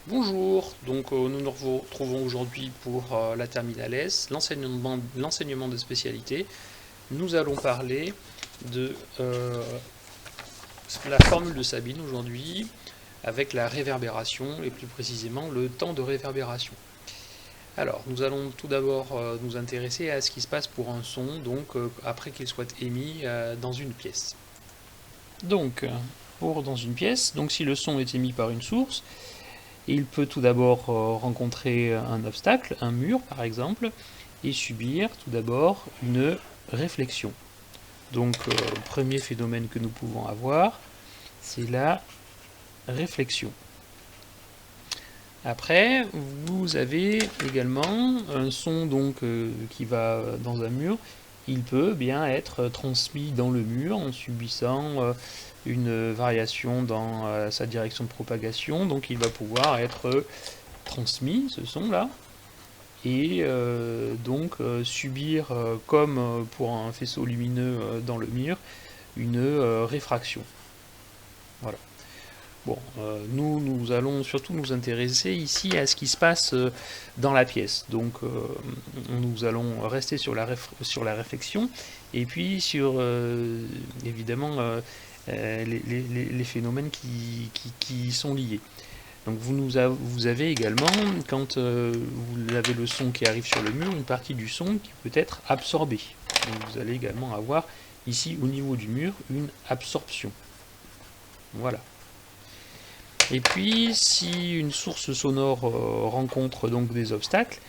Bonjour, nous nous retrouvons aujourd'hui pour la terminale S, l'enseignement de spécialité. Nous allons parler de la formule de Sabine aujourd'hui avec la réverbération et plus précisément le temps de réverbération. Alors, nous allons tout d'abord nous intéresser à ce qui se passe pour un son, après qu'il soit émis dans une pièce. Donc, dans une pièce, si le son est émis par une source, il peut tout d'abord rencontrer un obstacle, un mur par exemple, et subir tout d'abord une réflexion. Premier phénomène que nous pouvons avoir, c'est la réflexion. Après, vous avez également un son qui va dans un mur. Il peut bien être transmis dans le mur en subissant une variation dans sa direction de propagation. Donc il va pouvoir être transmis, ce son-là, et subir, comme pour un faisceau lumineux dans le mur, une réfraction. Voilà. Nous allons surtout nous intéresser ici à ce qui se passe dans la pièce. Nous allons rester sur la réflexion et puis sur, évidemment, les phénomènes qui sont liés. Vous avez également, quand vous avez le son qui arrive sur le mur, une partie du son qui peut être absorbée. Donc vous allez également avoir ici au niveau du mur une absorption. Voilà. Et puis, si une source sonore rencontre donc des obstacles,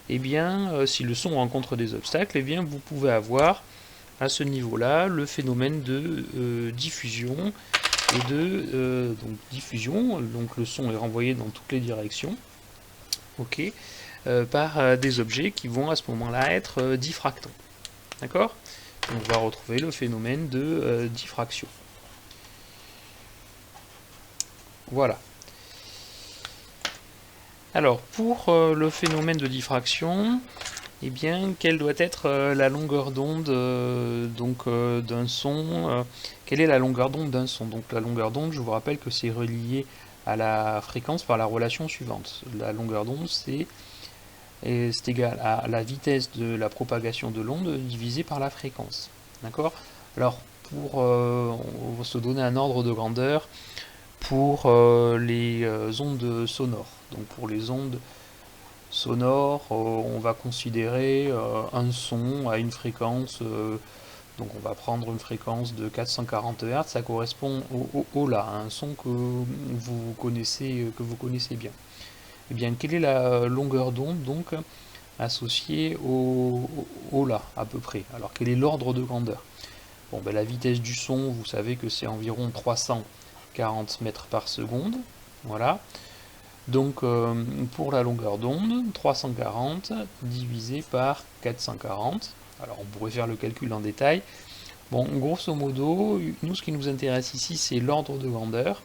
si le son rencontre des obstacles, vous pouvez avoir à ce niveau-là le phénomène de diffusion et de diffusion. Donc le son est renvoyé dans toutes les directions, par des objets qui vont à ce moment-là être diffractants. D'accord ? On va retrouver le phénomène de diffraction. Voilà. Alors, pour le phénomène de diffraction, quelle doit être la longueur d'onde d'un son Quelle est la longueur d'onde d'un son? Donc, la longueur d'onde, je vous rappelle que c'est relié à la fréquence par la relation suivante. La longueur d'onde, c'est égal à la vitesse de la propagation de l'onde divisée par la fréquence. D'accord? Alors, on va se donner un ordre de grandeur pour les ondes sonores. Donc pour les ondes sonores, on va considérer un son à une fréquence, donc on va prendre une fréquence de 440 Hz, ça correspond au La, un son que vous connaissez bien. Quelle est la longueur d'onde donc associée au La à peu près? Alors quel est l'ordre de grandeur? La vitesse du son, vous savez que c'est environ 340 mètres par seconde. Voilà. Donc pour la longueur d'onde, 340 divisé par 440. Alors on pourrait faire le calcul en détail. Grosso modo, nous ce qui nous intéresse ici, c'est l'ordre de grandeur.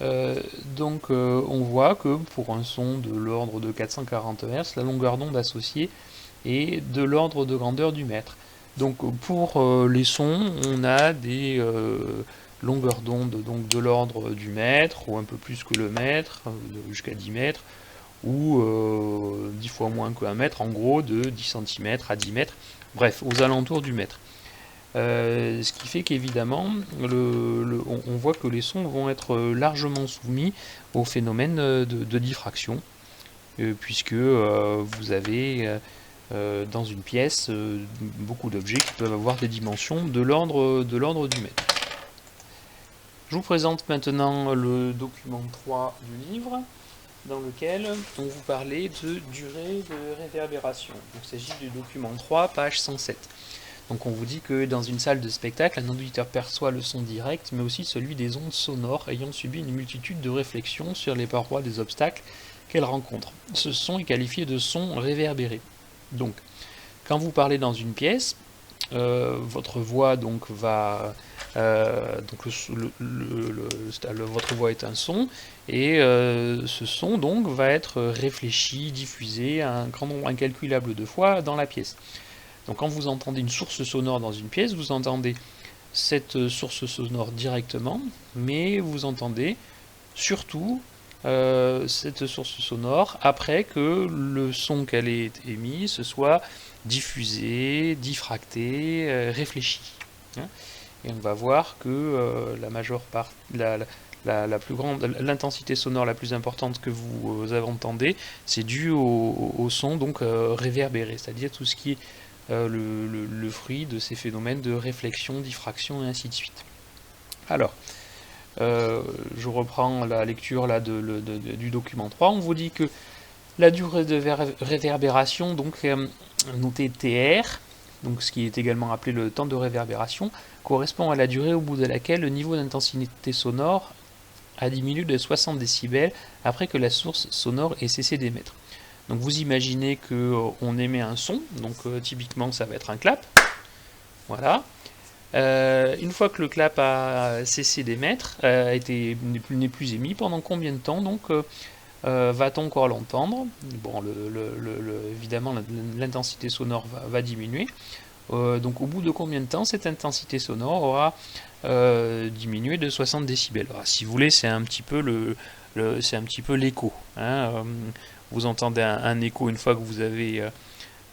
On voit que pour un son de l'ordre de 440 Hz, la longueur d'onde associée est de l'ordre de grandeur du mètre. Donc pour les sons, on a des longueurs d'onde de l'ordre du mètre, ou un peu plus que le mètre, jusqu'à 10 mètres, ou 10 fois moins qu'un mètre, en gros de 10 cm à 10 mètres, bref, aux alentours du mètre. Ce qui fait qu'évidemment, on voit que les sons vont être largement soumis au phénomène de diffraction, puisque vous avez dans une pièce beaucoup d'objets qui peuvent avoir des dimensions de l'ordre du mètre. Je vous présente maintenant le document 3 du livre, dans lequel on vous parlait de durée de réverbération. Il s'agit du document 3, page 107. Donc on vous dit que dans une salle de spectacle, un auditeur perçoit le son direct, mais aussi celui des ondes sonores ayant subi une multitude de réflexions sur les parois des obstacles qu'elle rencontre. Ce son est qualifié de son réverbéré. Donc, quand vous parlez dans une pièce, votre voix va votre voix est un son, et ce son va être réfléchi, diffusé un grand nombre incalculable de fois dans la pièce. Donc quand vous entendez une source sonore dans une pièce, vous entendez cette source sonore directement, mais vous entendez surtout cette source sonore après que le son qu'elle ait émis se soit diffusé, diffracté, réfléchi. Hein. Et on va voir que la majeure part, la plus grande, l'intensité sonore la plus importante que vous entendez, c'est dû au son donc réverbéré, c'est-à-dire tout ce qui est le fruit de ces phénomènes de réflexion, diffraction et ainsi de suite. Alors, je reprends la lecture là du document 3. On vous dit que la durée de réverbération, donc notée TR, donc ce qui est également appelé le temps de réverbération, correspond à la durée au bout de laquelle le niveau d'intensité sonore a diminué de 60 décibels après que la source sonore ait cessé d'émettre. Donc vous imaginez qu'on émet un son, donc typiquement ça va être un clap, voilà. Une fois que le clap a cessé d'émettre, n'est plus émis, pendant combien de temps donc va-t-on encore l'entendre? Bon, évidemment, l'intensité sonore va diminuer. Donc au bout de combien de temps cette intensité sonore aura diminué de 60 décibels? Alors, si vous voulez, c'est un petit peu l'écho. Hein. Vous entendez un écho une fois que vous avez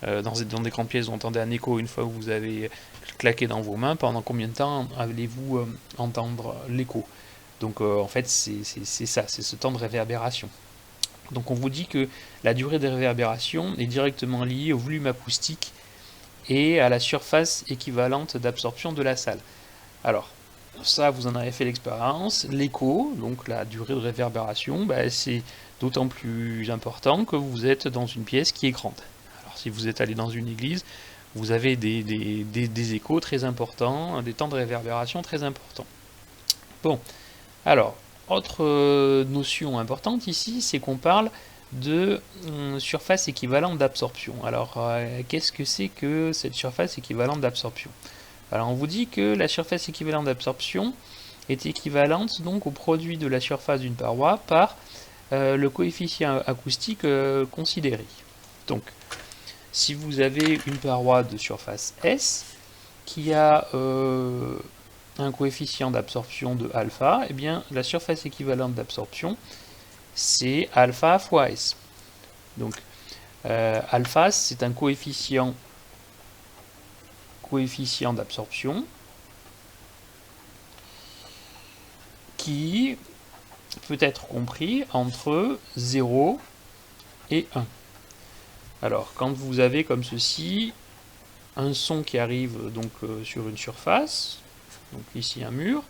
dans des grandes pièces, vous entendez un écho une fois que vous avez claqué dans vos mains. Pendant combien de temps allez-vous entendre l'écho? Donc en fait, c'est ça, c'est ce temps de réverbération. Donc on vous dit que la durée de réverbération est directement liée au volume acoustique et à la surface équivalente d'absorption de la salle. Alors, ça, vous en avez fait l'expérience. L'écho, donc la durée de réverbération, c'est d'autant plus important que vous êtes dans une pièce qui est grande. Alors, si vous êtes allé dans une église, vous avez des échos très importants, des temps de réverbération très importants. Bon, alors, autre notion importante ici, c'est qu'on parle de surface équivalente d'absorption. Alors, qu'est-ce que c'est que cette surface équivalente d'absorption? Alors, on vous dit que la surface équivalente d'absorption est équivalente donc au produit de la surface d'une paroi par le coefficient acoustique considéré. Donc, si vous avez une paroi de surface S qui a un coefficient d'absorption de alpha, eh bien la surface équivalente d'absorption c'est alpha fois S. Donc alpha c'est un coefficient d'absorption qui peut être compris entre 0 et 1. Alors quand vous avez comme ceci un son qui arrive donc sur une surface, donc ici un mur,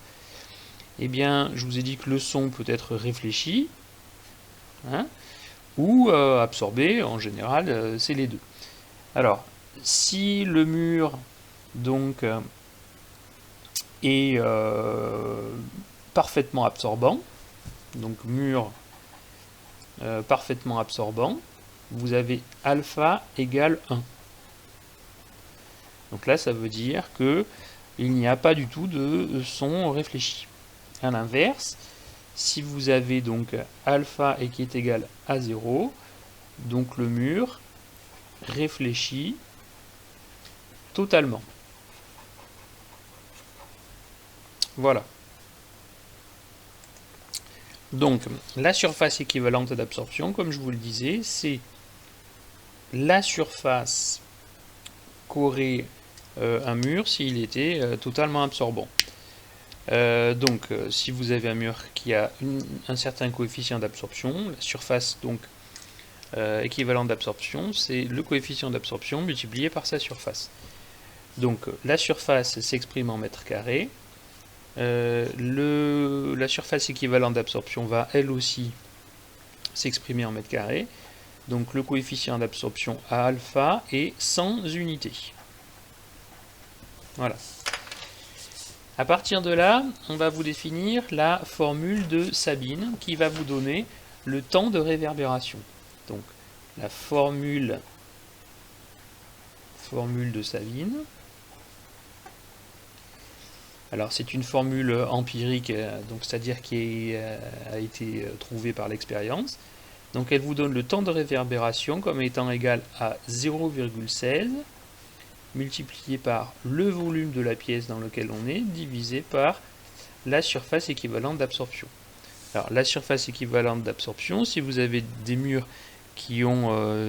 eh bien je vous ai dit que le son peut être réfléchi hein, ou absorbé, en général c'est les deux. Alors si le mur donc est parfaitement absorbant, donc mur parfaitement absorbant, vous avez alpha égale 1. Donc là, ça veut dire que il n'y a pas du tout de son réfléchi. À l'inverse, si vous avez donc alpha et qui est égal à 0, donc le mur réfléchit totalement. Voilà. Donc, la surface équivalente d'absorption, comme je vous le disais, c'est la surface qu'aurait un mur s'il était totalement absorbant. Donc, si vous avez un mur qui a un certain coefficient d'absorption, la surface donc équivalente d'absorption, c'est le coefficient d'absorption multiplié par sa surface. Donc, la surface s'exprime en mètres carrés. La surface équivalente d'absorption va elle aussi s'exprimer en mètres carrés. Donc le coefficient d'absorption à alpha est 100 unités. Voilà. À partir de là, on va vous définir la formule de Sabine qui va vous donner le temps de réverbération. Donc la formule de Sabine. Alors c'est une formule empirique, donc c'est-à-dire qui a été trouvée par l'expérience. Donc elle vous donne le temps de réverbération comme étant égal à 0,16 multiplié par le volume de la pièce dans laquelle on est, divisé par la surface équivalente d'absorption. Alors, la surface équivalente d'absorption, si vous avez des murs qui ont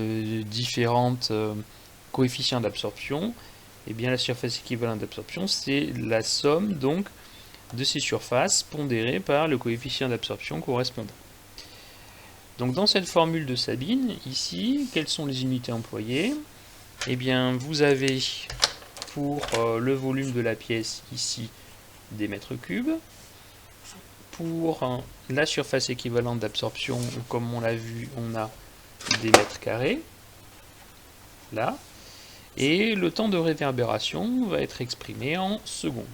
différentes coefficients d'absorption, et bien la surface équivalente d'absorption, c'est la somme donc de ces surfaces pondérées par le coefficient d'absorption correspondant. Donc dans cette formule de Sabine, ici, quelles sont les unités employées? Eh bien, vous avez pour le volume de la pièce ici des mètres cubes. Pour la surface équivalente d'absorption, comme on l'a vu, on a des mètres carrés, là. Et le temps de réverbération va être exprimé en secondes.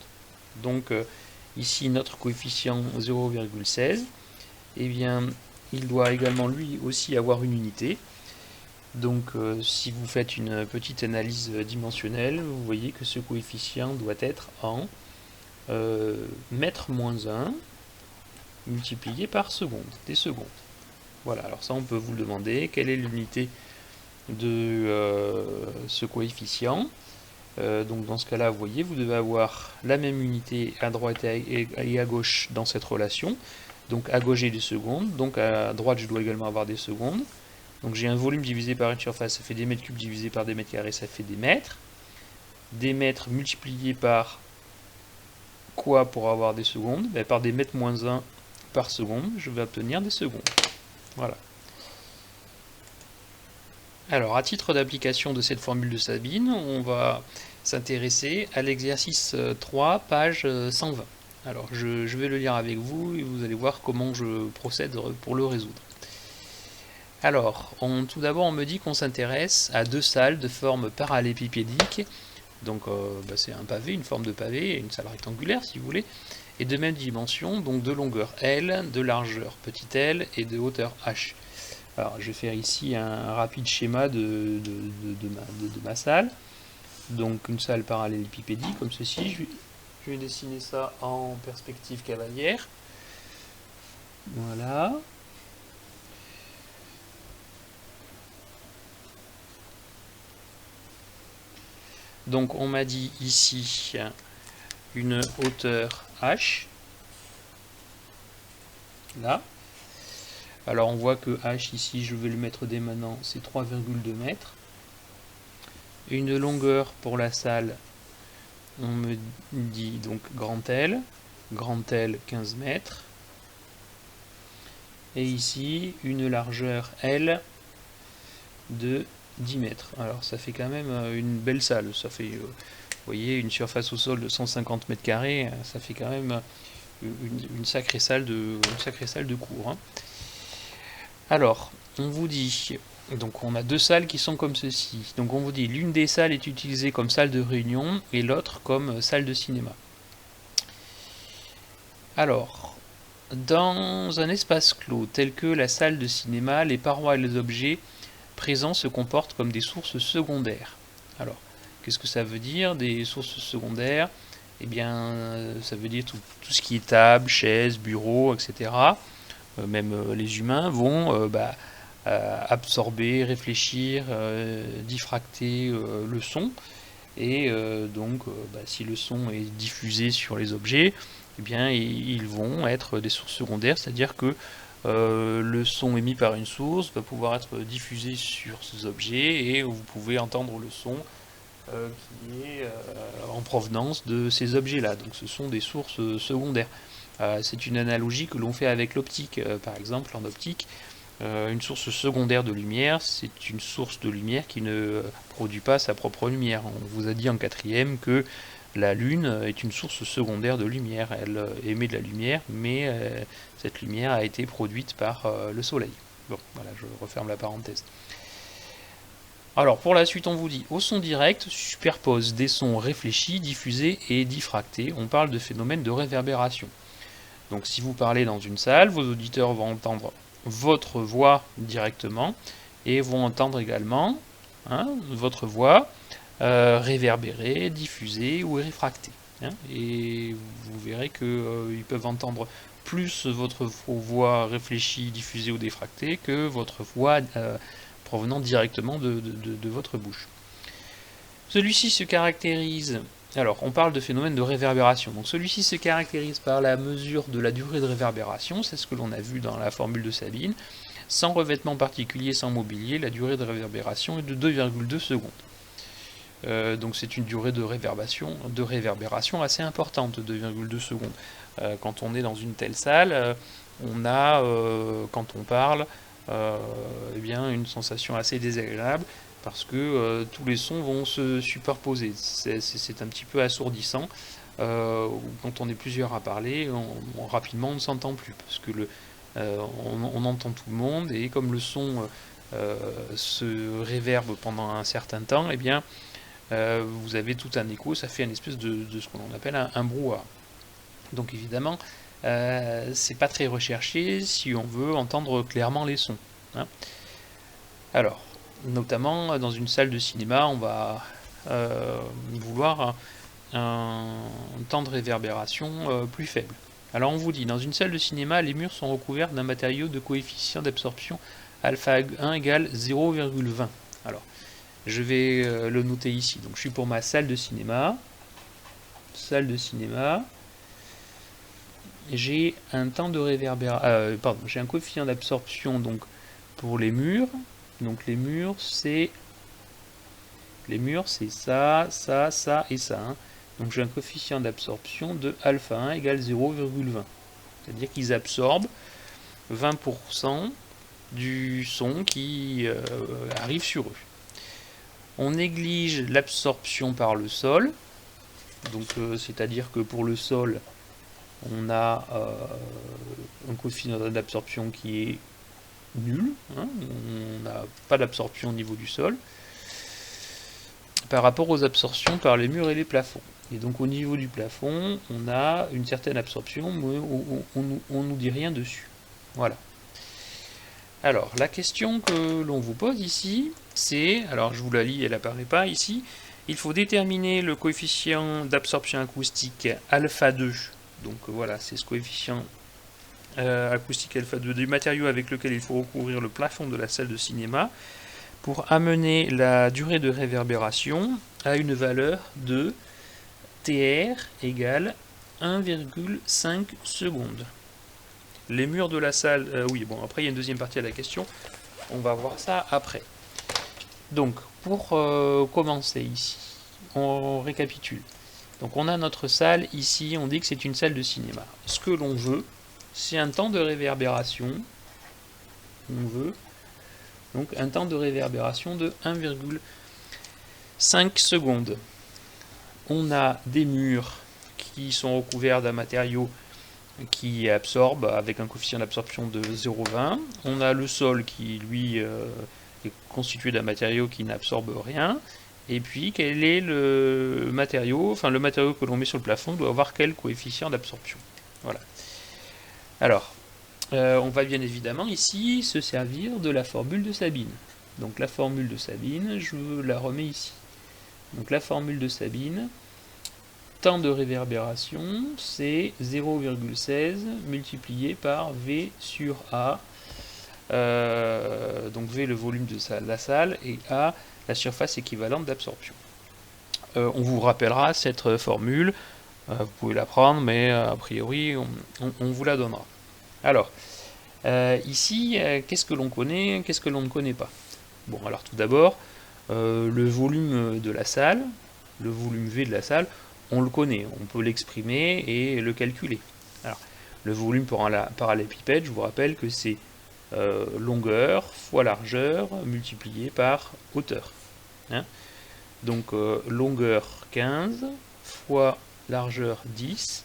Donc ici, notre coefficient 0,16, eh bien, il doit également lui aussi avoir une unité. Donc si vous faites une petite analyse dimensionnelle, vous voyez que ce coefficient doit être en mètre moins 1 multiplié par seconde, des secondes. Voilà, alors ça on peut vous le demander, quelle est l'unité de ce coefficient. Donc dans ce cas-là, vous voyez, vous devez avoir la même unité à droite et à gauche dans cette relation. Donc à gauche j'ai des secondes, donc à droite je dois également avoir des secondes. Donc j'ai un volume divisé par une surface, ça fait des mètres cubes divisé par des mètres carrés, ça fait des mètres. Des mètres multipliés par quoi pour avoir des secondes? Par des mètres moins 1 par seconde, je vais obtenir des secondes. Voilà. Alors, à titre d'application de cette formule de Sabine, on va s'intéresser à l'exercice 3, page 120. Alors, je vais le lire avec vous et vous allez voir comment je procède pour le résoudre. Alors, tout d'abord, on me dit qu'on s'intéresse à deux salles de forme parallélépipédique. Donc, c'est un pavé, une forme de pavé, et une salle rectangulaire, si vous voulez, et de même dimension, donc de longueur L, de largeur petit l et de hauteur h. Alors, je vais faire ici un rapide schéma de ma salle. Donc, une salle parallélépipédique, comme ceci. Je vais dessiner ça en perspective cavalière. Voilà. Donc, on m'a dit ici une hauteur h. Là. Alors on voit que h ici, je vais le mettre dès maintenant, c'est 3,2 mètres. Une longueur pour la salle, on me dit donc grand L 15 mètres. Et ici, une largeur L de 10 mètres. Alors ça fait quand même une belle salle, ça fait, vous voyez, une surface au sol de 150 mètres carrés, ça fait quand même une sacrée salle de cours. Hein. Alors, on vous dit, donc on a deux salles qui sont comme ceci. Donc on vous dit, l'une des salles est utilisée comme salle de réunion et l'autre comme salle de cinéma. Alors, dans un espace clos tel que la salle de cinéma, les parois et les objets présents se comportent comme des sources secondaires. Alors, qu'est-ce que ça veut dire, des sources secondaires? Eh bien, ça veut dire tout ce qui est table, chaise, bureau, etc. Même les humains vont absorber, réfléchir, diffracter le son. Et donc, si le son est diffusé sur les objets, eh bien, ils vont être des sources secondaires, c'est-à-dire que le son émis par une source va pouvoir être diffusé sur ces objets et vous pouvez entendre le son qui est en provenance de ces objets-là. Donc ce sont des sources secondaires. C'est une analogie que l'on fait avec l'optique. Par exemple, en optique, une source secondaire de lumière, c'est une source de lumière qui ne produit pas sa propre lumière. On vous a dit en quatrième que la Lune est une source secondaire de lumière. Elle émet de la lumière, mais cette lumière a été produite par le Soleil. Bon, voilà, je referme la parenthèse. Alors, pour la suite, on vous dit, au son direct, superpose des sons réfléchis, diffusés et diffractés. On parle de phénomène de réverbération. Donc, si vous parlez dans une salle, vos auditeurs vont entendre votre voix directement et vont entendre également votre voix réverbérée, diffusée ou réfractée. Et vous verrez qu'ils peuvent entendre plus votre voix réfléchie, diffusée ou diffractée que votre voix provenant directement de votre bouche. Celui-ci se caractérise Alors, on parle de phénomène de réverbération. Donc celui-ci se caractérise par la mesure de la durée de réverbération, c'est ce que l'on a vu dans la formule de Sabine. Sans revêtement particulier, sans mobilier, la durée de réverbération est de 2,2 secondes. Donc c'est une durée de réverbération assez importante, 2,2 secondes. Quand on est dans une telle salle, on a, quand on parle, eh bien, une sensation assez désagréable, parce que tous les sons vont se superposer. C'est un petit peu assourdissant. Quand on est plusieurs à parler, rapidement on ne s'entend plus, parce que on entend tout le monde, et comme le son se réverbe pendant un certain temps, eh bien, vous avez tout un écho, ça fait une espèce de ce qu'on appelle un brouhaha. Donc évidemment, c'est pas très recherché si on veut entendre clairement les sons, hein. Alors, notamment dans une salle de cinéma, on va vouloir un temps de réverbération plus faible. Alors on vous dit, dans une salle de cinéma, les murs sont recouverts d'un matériau de coefficient d'absorption alpha 1 égale 0,20. Alors, je vais le noter ici. Donc je suis pour ma salle de cinéma. Salle de cinéma. J'ai un temps de réverbération. Pardon, j'ai un coefficient d'absorption donc pour les murs. Donc les murs c'est ça, ça, ça et ça, hein. Donc j'ai un coefficient d'absorption de alpha 1 égale 0,20. C'est-à-dire qu'ils absorbent 20% du son qui arrive sur eux. On néglige l'absorption par le sol. Donc c'est-à-dire que pour le sol, on a un coefficient d'absorption qui est nul, hein. On n'a pas d'absorption au niveau du sol par rapport aux absorptions par les murs et les plafonds. Et donc au niveau du plafond, on a une certaine absorption, mais on nous dit rien dessus. Voilà. Alors, la question que l'on vous pose ici, c'est, alors je vous la lis, elle n'apparaît pas ici, il faut déterminer le coefficient d'absorption acoustique alpha 2. Donc voilà, c'est ce coefficient acoustique alpha 2 du matériau avec lequel il faut recouvrir le plafond de la salle de cinéma pour amener la durée de réverbération à une valeur de TR égale 1,5 secondes. Les murs de la salle, oui, bon, après il y a une deuxième partie à la question, on va voir ça après. Donc, pour commencer ici, on récapitule. Donc on a notre salle ici, on dit que c'est une salle de cinéma. Ce que l'on veut, c'est un temps de réverbération. On veut donc un temps de réverbération de 1,5 secondes. On a des murs qui sont recouverts d'un matériau qui absorbe avec un coefficient d'absorption de 0,20. On a le sol qui, lui, est constitué d'un matériau qui n'absorbe rien. Et puis, quel est le matériau, enfin le matériau que l'on met sur le plafond doit avoir quel coefficient d'absorption. Voilà. Alors, on va bien évidemment ici se servir de la formule de Sabine. Donc la formule de Sabine, je la remets ici. Donc la formule de Sabine, temps de réverbération, c'est 0,16 multiplié par V sur A. Donc V le volume de la salle et A la surface équivalente d'absorption. On vous rappellera cette formule, vous pouvez la prendre, mais a priori on vous la donnera. Alors, ici, qu'est-ce que l'on connaît, qu'est-ce que l'on ne connaît pas? Bon, alors tout d'abord, le volume de la salle, le volume V de la salle, on le connaît, on peut l'exprimer et le calculer. Alors, le volume par l'épipède, je vous rappelle que c'est longueur fois largeur multiplié par hauteur. Hein, donc longueur 15 fois largeur 10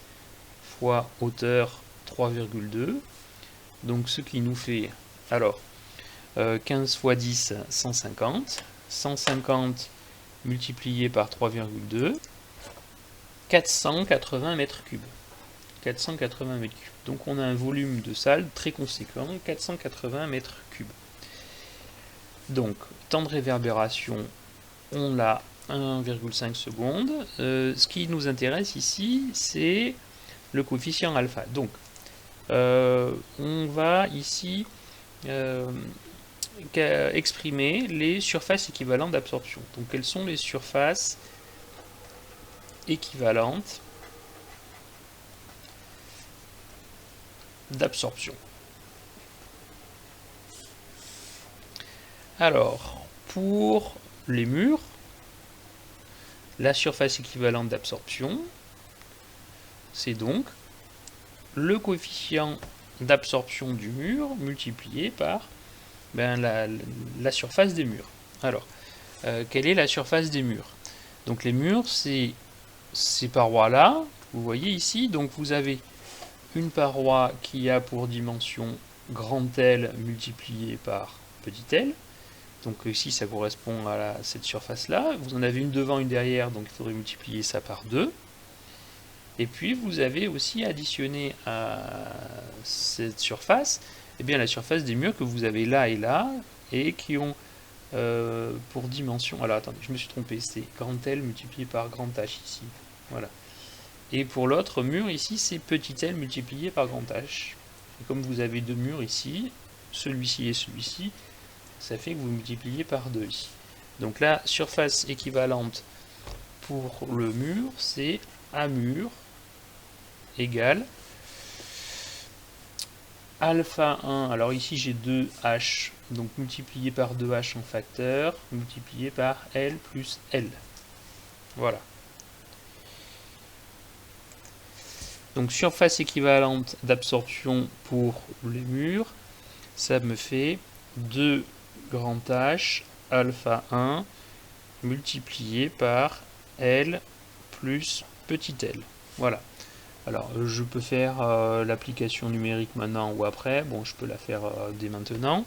fois hauteur 3,2. Donc ce qui nous fait, alors 15 fois 10, 150. 150 multiplié par 3,2, 480 mètres cubes. 480 mètres cubes. Donc on a un volume de salle très conséquent, 480 mètres cubes. Donc, temps de réverbération, on l'a 1,5 secondes. Ce qui nous intéresse ici, c'est le coefficient alpha. Donc, on va ici exprimer les surfaces équivalentes d'absorption. Donc, quelles sont les surfaces équivalente d'absorption. Alors, pour les murs, la surface équivalente d'absorption, c'est donc le coefficient d'absorption du mur multiplié par la surface des murs. Alors, quelle est la surface des murs? Donc les murs, c'est ces parois-là, vous voyez ici, donc vous avez une paroi qui a pour dimension grand L multiplié par petit l. Donc ici, ça correspond à cette surface-là. Vous en avez une devant, une derrière, donc il faudrait multiplier ça par 2. Et puis, vous avez aussi additionné à cette surface, eh bien, la surface des murs que vous avez là, et qui ont pour dimension... Alors, attendez, je me suis trompé, c'est grand L multiplié par grand H ici. Voilà. Et pour l'autre mur, ici, c'est petit l multiplié par grand H. Et comme vous avez deux murs ici, celui-ci et celui-ci, ça fait que vous multipliez par 2 ici. Donc la surface équivalente pour le mur, c'est A mur égale alpha 1, alors ici j'ai 2H, donc multiplié par 2H en facteur, multiplié par L plus L. Voilà. Donc surface équivalente d'absorption pour les murs, ça me fait 2 grand H alpha 1 multiplié par L plus petit l. Voilà. Alors je peux faire l'application numérique maintenant ou après. Bon, je peux la faire dès maintenant.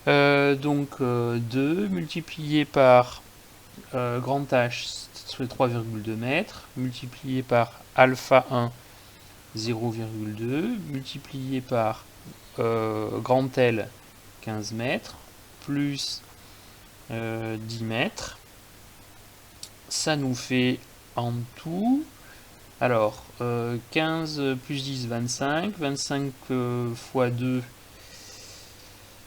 Donc 2 multiplié par grand H, c'est 3,2 mètres, multiplié par alpha 1, 0,2, multiplié par grand L, 15 mètres, plus 10 mètres. Ça nous fait en tout, alors 15 plus 10, 25, 25 fois 2,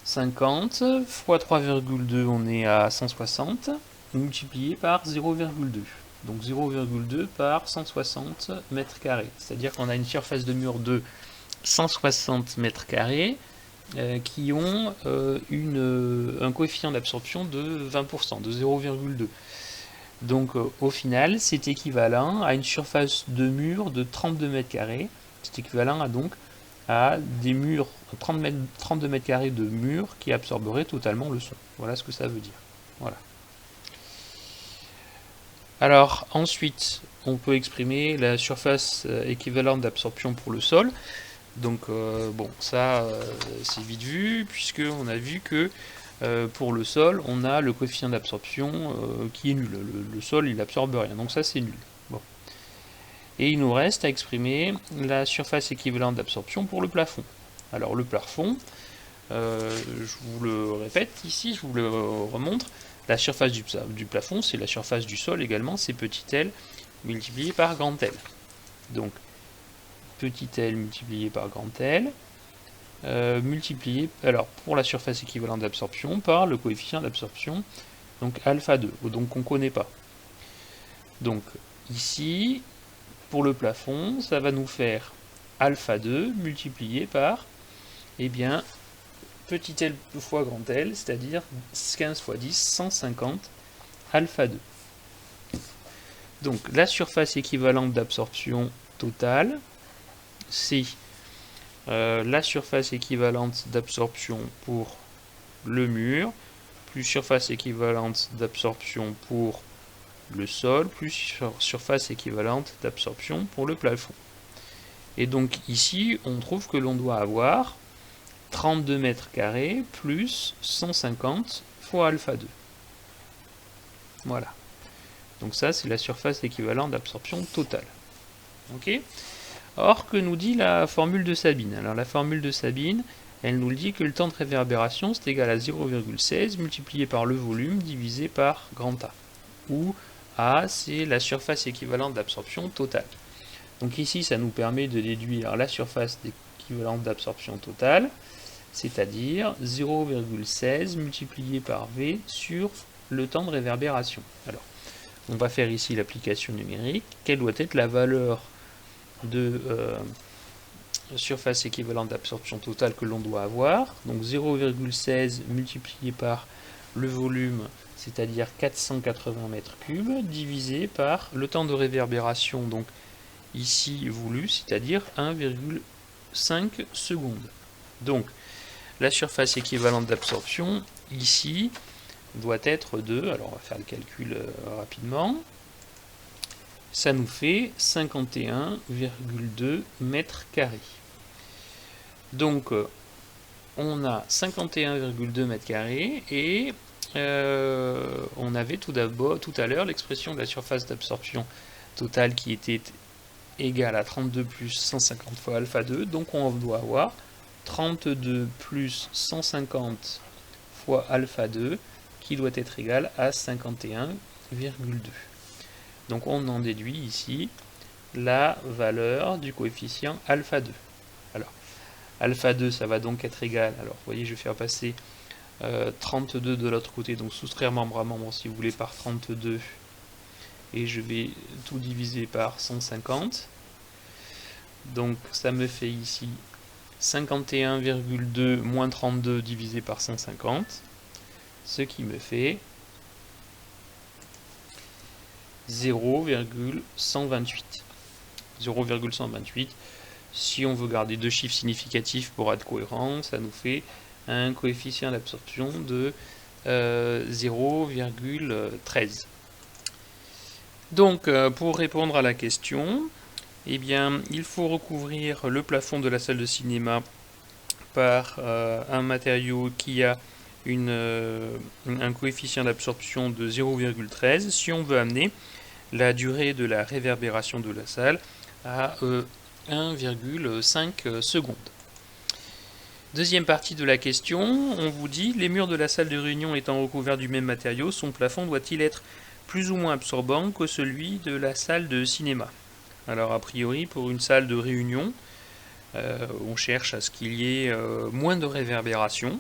50, fois 3,2, on est à 160, multiplié par 0,2. Donc 0,2 par 160 mètres carrés. C'est-à-dire qu'on a une surface de mur de 160 mètres carrés qui ont un coefficient d'absorption de 20%, de 0,2. Donc au final, c'est équivalent à une surface de mur de 32 mètres carrés. C'est équivalent à des murs, 32 mètres carrés de murs qui absorberaient totalement le son. Voilà ce que ça veut dire. Voilà. Alors ensuite, on peut exprimer la surface équivalente d'absorption pour le sol. Donc bon, ça c'est vite vu, puisqu'on a vu que pour le sol, on a le coefficient d'absorption qui est nul. Le sol, il n'absorbe rien, donc ça c'est nul. Bon. Et il nous reste à exprimer la surface équivalente d'absorption pour le plafond. Alors le plafond, je vous le répète ici, je vous le remontre, la surface du plafond, c'est la surface du sol également, c'est petit l multiplié par grand L. Donc petit l multiplié par grand L, multiplié, alors pour la surface équivalente d'absorption, par le coefficient d'absorption, donc alpha 2, donc on ne connaît pas. Donc ici, pour le plafond, ça va nous faire alpha 2 multiplié par, eh bien, petit l fois grand L, c'est-à-dire 15 fois 10, 150 alpha 2. Donc la surface équivalente d'absorption totale, c'est la surface équivalente d'absorption pour le mur, plus surface équivalente d'absorption pour le sol, plus surface équivalente d'absorption pour le plafond. Et donc ici, on trouve que l'on doit avoir 32 mètres carrés plus 150 fois alpha 2. Voilà. Donc ça, c'est la surface équivalente d'absorption totale. Ok ? Or, que nous dit la formule de Sabine? Alors la formule de Sabine, elle nous dit que le temps de réverbération, c'est égal à 0,16 multiplié par le volume divisé par grand A. Où A, c'est la surface équivalente d'absorption totale. Donc ici, ça nous permet de déduire la surface équivalente d'absorption totale, c'est-à-dire 0,16 multiplié par V sur le temps de réverbération. Alors, On va faire ici l'application numérique. Quelle doit être la valeur de surface équivalente d'absorption totale que l'on doit avoir? Donc 0,16 multiplié par le volume, c'est-à-dire 480 mètres cubes, divisé par le temps de réverbération, donc ici voulu, c'est-à-dire 1,5 secondes. Donc la surface équivalente d'absorption ici doit être de, alors on va faire le calcul rapidement, ça nous fait 51,2 mètres carrés. Donc on a 51,2 mètres carrés et on avait tout à l'heure l'expression de la surface d'absorption totale qui était égale à 32 plus 150 fois alpha 2, donc on doit avoir 32 plus 150 fois alpha 2 qui doit être égal à 51,2. Donc on en déduit ici la valeur du coefficient alpha 2. Alors, alpha 2, ça va donc être égal, alors vous voyez, je vais faire passer 32 de l'autre côté, donc soustraire membre à membre si vous voulez par 32, et je vais tout diviser par 150. Donc ça me fait ici 51,2 moins 32 divisé par 150, ce qui me fait 0,128. 0,128. Si on veut garder deux chiffres significatifs pour être cohérent, ça nous fait un coefficient d'absorption de 0,13. Donc, pour répondre à la question, eh bien, il faut recouvrir le plafond de la salle de cinéma par un matériau qui a un coefficient d'absorption de 0,13 si on veut amener la durée de la réverbération de la salle à 1,5 secondes. Deuxième partie de la question, on vous dit, les murs de la salle de réunion étant recouverts du même matériau, son plafond doit-il être plus ou moins absorbant que celui de la salle de cinéma? Alors a priori, pour une salle de réunion, on cherche à ce qu'il y ait moins de réverbération,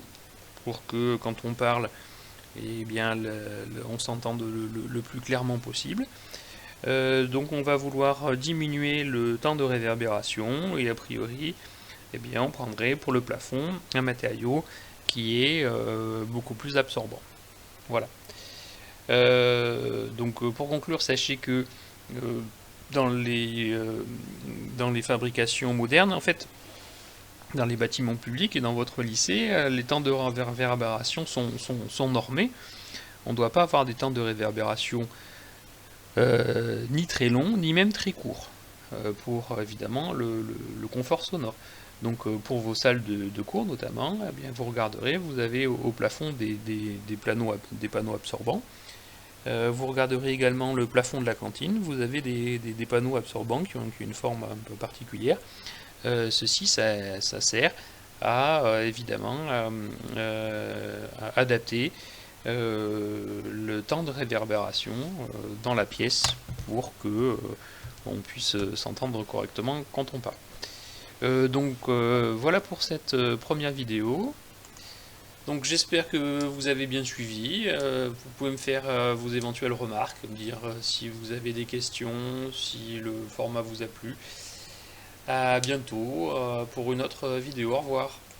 pour que quand on parle, eh bien, on s'entende le plus clairement possible. Donc on va vouloir diminuer le temps de réverbération, et a priori, eh bien, on prendrait pour le plafond un matériau qui est beaucoup plus absorbant. Voilà. Donc pour conclure, sachez que dans les fabrications modernes, en fait, dans les bâtiments publics et dans votre lycée, les temps de réverbération sont normés. On ne doit pas avoir des temps de réverbération ni très longs, ni même très courts, pour évidemment le confort sonore. Donc pour vos salles de cours notamment, eh bien, vous regarderez, vous avez au plafond des panneaux absorbants. Vous regarderez également le plafond de la cantine, vous avez des panneaux absorbants qui ont une forme un peu particulière. Ceci, ça sert à évidemment à adapter le temps de réverbération dans la pièce pour que on puisse s'entendre correctement quand on parle. Donc voilà pour cette première vidéo. Donc j'espère que vous avez bien suivi. Vous pouvez me faire vos éventuelles remarques, me dire si vous avez des questions, si le format vous a plu. À bientôt pour une autre vidéo. Au revoir.